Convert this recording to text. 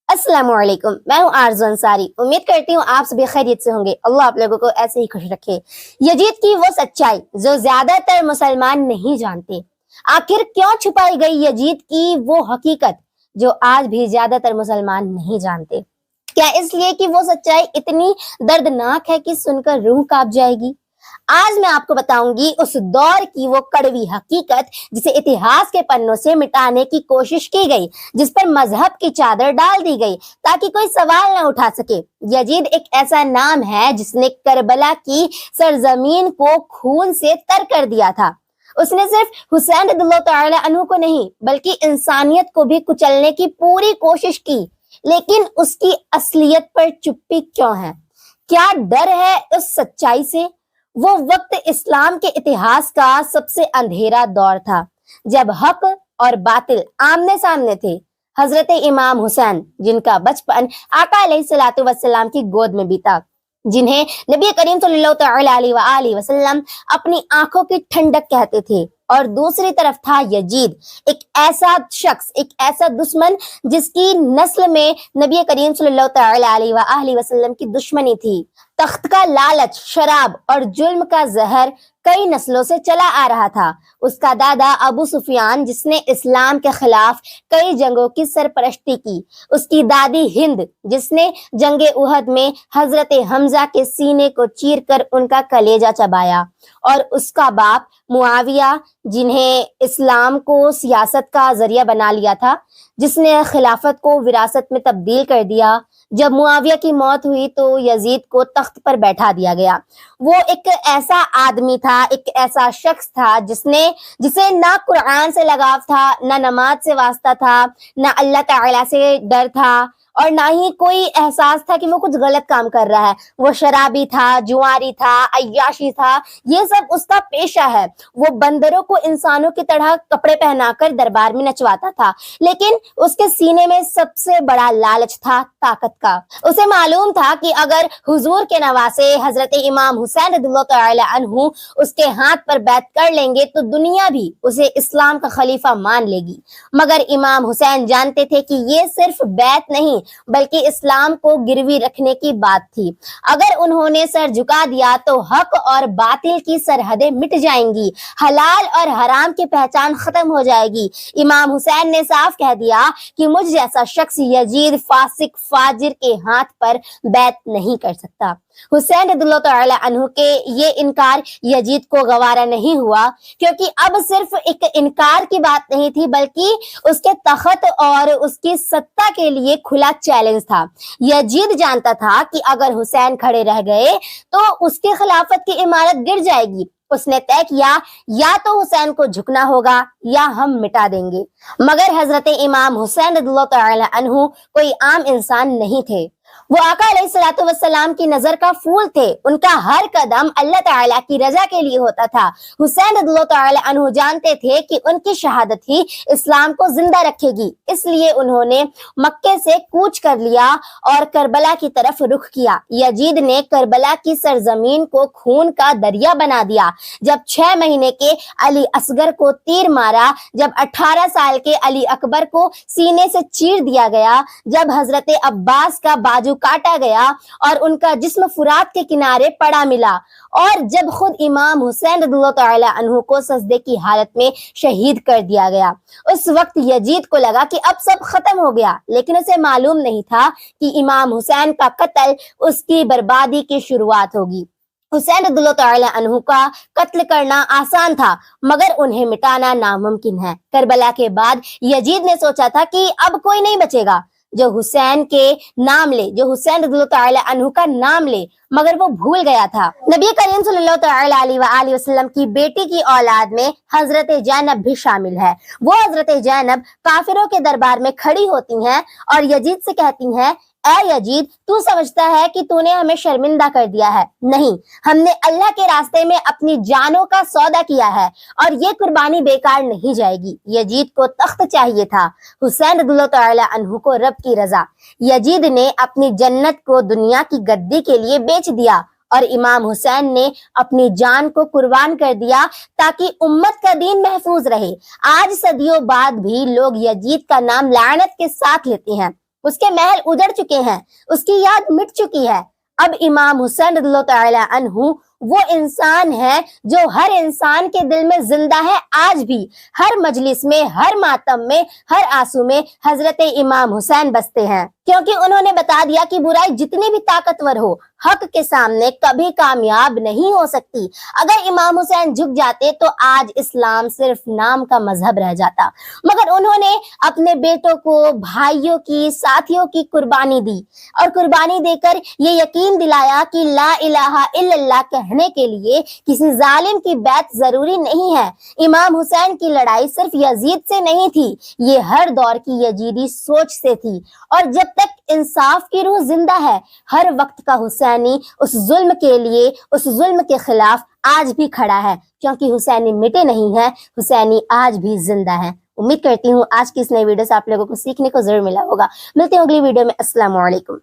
अस्सलाम वालेकुम, मैं हूँ आरज़ू अंसारी। उम्मीद करती हूँ आप सभी खैरियत से होंगे। अल्लाह आप लोगों को ऐसे ही खुश रखे। यजीद की वो सच्चाई जो ज्यादातर मुसलमान नहीं जानते, आखिर क्यों छुपाई गई यजीद की वो हकीकत जो आज भी ज्यादातर मुसलमान नहीं जानते? क्या इसलिए कि वो सच्चाई इतनी दर्दनाक है कि सुनकर रूह कांप जाएगी? आज मैं आपको बताऊंगी उस दौर की वो कड़वी हकीकत जिसे इतिहास के पन्नों से मिटाने की कोशिश की गई, जिस पर मजहब की चादर डाल दी गई ताकि कोई सवाल न उठा सके। यजीद एक ऐसा नाम है जिसने करबला की सरजमीन को खून से तर कर दिया था। उसने सिर्फ हुसैन रज़ियल्लाहु तआला अन्हु को नहीं बल्कि इंसानियत को भी कुचलने की पूरी कोशिश की, लेकिन उसकी असलियत पर चुप्पी क्यों है? क्या डर है उस सच्चाई से? वो वक्त इस्लाम के इतिहास का सबसे अंधेरा दौर था, जब हक और बातिल आमने सामने थे। हजरत इमाम हुसैन, जिनका बचपन आका अलैहिस्सलातु वस्सलाम की गोद में बीता, जिन्हें नबी करीम सल्लल्लाहु अलैहि वसल्लम अपनी आंखों की ठंडक कहते थे, और दूसरी तरफ था यजीद, एक ऐसा शख्स, एक ऐसा दुश्मन जिसकी नस्ल में नबी करीम सल्लल्लाहु अलैहि वसल्लम की दुश्मनी थी। तख्त का लालच, शराब और जुल्म का जहर कई नस्लों से चला आ रहा था। उसका दादा अबू सुफियान, जिसने इस्लाम के खिलाफ कई जंगों की सरपरस्ती की, उसकी दादी हिंद, जिसने जंगे उहद में हजरत हमजा के सीने को चीरकर उनका कलेजा चबाया, और उसका बाप मुआविया, जिन्हें इस्लाम को सियासत का जरिया बना लिया था, जिसने खिलाफत को विरासत में तब्दील कर दिया। जब मुआविया की मौत हुई तो यजीद को तख्त पर बैठा दिया गया। वो एक ऐसा आदमी था, एक ऐसा शख्स था जिसे ना कुरान से लगाव था, ना नमाज से वास्ता था, ना अल्लाह ताला से डर था, और ना ही कोई एहसास था कि वो कुछ गलत काम कर रहा है। वो शराबी था, जुआरी था, अय्याशी था, ये सब उसका पेशा है। वो बंदरों को इंसानों की तरह कपड़े पहनाकर दरबार में नचवाता था, लेकिन उसके सीने में सबसे बड़ा लालच था ताकत का। उसे मालूम था कि अगर हुजूर के नवासे हजरत इमाम हुसैन रज़ियल्लाहु तआला अन्हु उसके हाथ पर बैत कर लेंगे तो दुनिया भी उसे इस्लाम का खलीफा मान लेगी। मगर इमाम हुसैन जानते थे कि ये सिर्फ बैत नहीं बल्कि इस्लाम को गिरवी रखने की बात थी। अगर उन्होंने सर झुका दिया तो हक और बातिल की सरहदें मिट जाएंगी, हलाल और हराम की पहचान खत्म हो जाएगी। इमाम हुसैन ने साफ कह दिया कि मुझ जैसा शख्स यजीद फासिक फाजिर के हाथ पर बैत नहीं कर सकता। हुसैन रज़ियल्लाहु तआला अन्हु के ये इनकार यजीद को गवारा नहीं हुआ, क्योंकि अब सिर्फ एक इनकार की बात नहीं थी बल्कि उसके तख्त और उसकी सत्ता के लिए खुला चैलेंज था। यजीद जानता था कि अगर हुसैन खड़े रह गए तो उसकी खिलाफत की इमारत गिर जाएगी। उसने तय किया, या तो हुसैन को झुकना होगा या हम मिटा देंगे। मगर हजरत इमाम हुसैन रज़ियल्लाहु तआला अन्हु कोई आम इंसान नहीं थे। वो आका अलैहिस्सलातु वस्सलाम की नजर का फूल थे। उनका हर कदम अल्लाह ताला की रजा के लिए होता था। हुसैन रज़ियल्लाहु तआला अन्हु जानते थे कि उनकी शहादत ही इस्लाम को जिंदा रखेगी, इसलिए उन्होंने मक्के से कूच कर लिया और करबला की तरफ रुख किया। यजीद ने करबला की सरजमीन को खून का दरिया बना दिया। जब 6 महीने के अली असगर को तीर मारा, जब 18 साल के अली अकबर को सीने से चीर दिया गया, जब हजरत अब्बास का बाजू काटा गया और उनका जिस्म फुरात के किनारे पड़ा मिला, और जब खुद इमाम हुसैन रज़ियल्लाहु तआला अन्हु को सजदे की हालत में शहीद कर दिया गया, उस वक्त यजीद को लगा कि अब सब खत्म हो गया। लेकिन उसे मालूम नहीं था कि इमाम हुसैन का कत्ल उसकी बर्बादी की शुरुआत होगी। हुसैन रज़ियल्लाहु तआला अन्हु का कत्ल करना आसान था, मगर उन्हें मिटाना नामुमकिन है। करबला के बाद यजीद ने सोचा था कि अब कोई नहीं बचेगा जो हुसैन के नाम ले, जो हुसैन रज़ियल्लाहु तआला अन्हु का नाम ले, मगर वो भूल गया था नबी करीम सल्लल्लाहु तआला अलैहि वसल्लम की बेटी की औलाद में हजरत जैनब भी शामिल है। वो हजरत जैनब काफिरों के दरबार में खड़ी होती हैं और यजीद से कहती हैं, ऐ यजीद, तू समझता है कि तूने हमें शर्मिंदा कर दिया है? नहीं, हमने अल्लाह के रास्ते में अपनी जानों का सौदा किया है और ये कुर्बानी बेकार नहीं जाएगी। यजीद को तख्त चाहिए था, हुसैन रज़ियल्लाहु तआला अन्हु को रब की रजा। यजीद ने अपनी जन्नत को दुनिया की गद्दी के लिए बेच दिया और इमाम हुसैन ने अपनी जान को कुर्बान कर दिया ताकि उम्मत का दीन महफूज रहे। आज सदियों बाद भी लोग यजीद का नाम लानत के साथ लेते हैं, उसके महल उजड़ चुके हैं, उसकी याद मिट चुकी है। अब इमाम हुसैन रज़ियल्लाहु तआला अन्हु वो इंसान है जो हर इंसान के दिल में जिंदा है आज भी। हर मजलिस में, हर मातम में, हर आंसू में हजरत इमाम हुसैन बसते हैं, क्योंकि उन्होंने बता दिया कि बुराई जितनी भी ताकतवर हो, हक के सामने कभी कामयाब नहीं हो सकती। अगर इमाम हुसैन झुक जाते तो आज इस्लाम सिर्फ नाम का मजहब रह जाता, मगर उन्होंने अपने बेटों को, भाइयों की, साथियों की कुर्बानी दी और कुर्बानी देकर ये यकीन दिलाया कि ला इलाहा इल्लल्लाह कहने के लिए किसी जालिम की बैत जरूरी नहीं है। इमाम हुसैन की लड़ाई सिर्फ यजीद से नहीं थी, ये हर दौर की यजीदी सोच से थी। और जब तक इंसाफ की रूह जिंदा है, हर वक्त का हुसैनी उस जुल्म के लिए, उस जुल्म के खिलाफ आज भी खड़ा है, क्योंकि हुसैनी मिटे नहीं है, हुसैनी आज भी जिंदा है। उम्मीद करती हूँ आज की इस नई वीडियो से आप लोगों को सीखने को जरूर मिला होगा। मिलते हैं अगली वीडियो में। अस्सलाम वालेकुम।